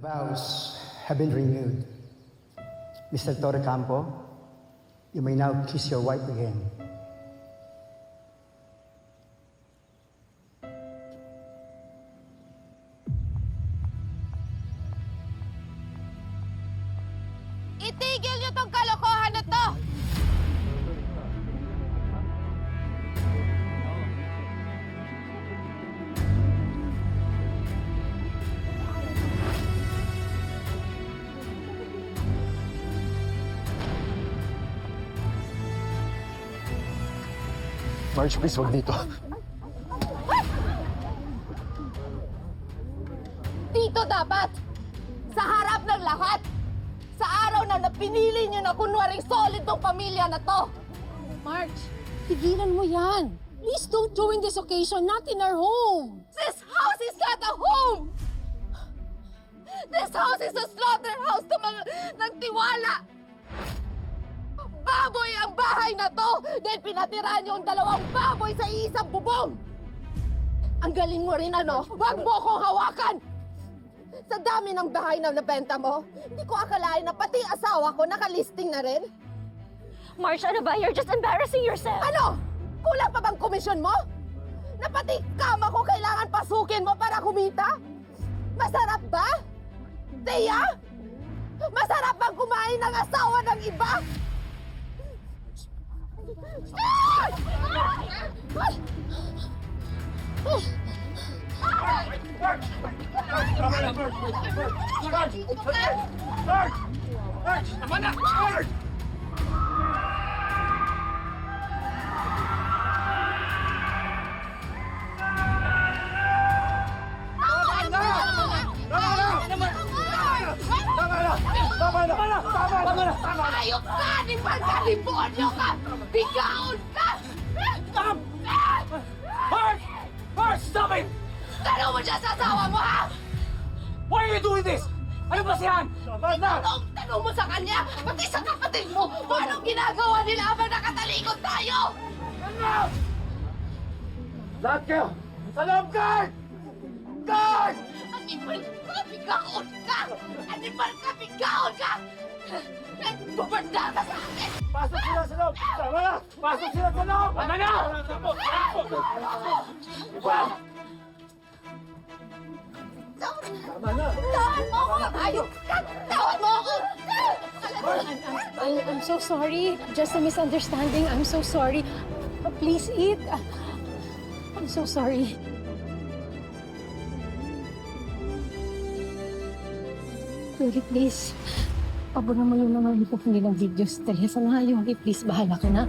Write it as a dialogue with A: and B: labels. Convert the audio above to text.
A: Vows have been renewed. Mr. Torrecampo, you may now kiss your wife again.
B: Itigil niyo tong kalokohan na to!
C: Marge, please, wag dito.
B: Dito dapat! Sa harap ng lahat! Sa araw na napinili niyo na kunwaring solid tong pamilya na to!
D: Marge, tigilan mo yan. Please don't join this occasion, not in our home.
B: This house is not a home! This house is a slaughterhouse ng mga nagtiwala! Baboy ang bahay na to dahil pinatira niyo ang dalawang baboy sa isang bubong! Ang galing mo rin ano, wag mo akong hawakan! Sa dami ng bahay na nabenta mo, hindi ko akalain na pati asawa ko nakalisting na rin.
D: Marge, ano ba? You're just embarrassing yourself.
B: Ano? Kulang pa bang komisyon mo? Na pati kama ko kailangan pasukin mo para kumita? Masarap ba? Teya? Masarap bang kumain ng asawa ng iba? Ah! Ah! Ayok ka! Di ba demonyo ka? Bigaon ka!
E: Stop! Mark! Mark, stop it!
B: Tanong mo siya sa asawa mo, ha?
E: Why are you doing this? Ano ba siyan?
B: Tanong mo sa kanya, pati sa kapatid mo, kung anong ginagawa nila habang nakatalikod tayo!
E: Lahat kayo! Sa loob, guard! Guard!
B: Animal ka, bigaon ka! Animal ka, bigaon ka! Bumanda ka sa akin!
E: Pasok sila sa loob! Tama na! Pasok sila sa loob! Tama na! Tama na!
B: Tawan mo ako! Ayok ka! Tawan mo ako!
D: I'm so sorry. Just a misunderstanding. I'm so sorry. Please eat. I'm so sorry. Really, please. Paboran mo yung mga hindi ng videos. Telephone nga yung please, bahala ka na.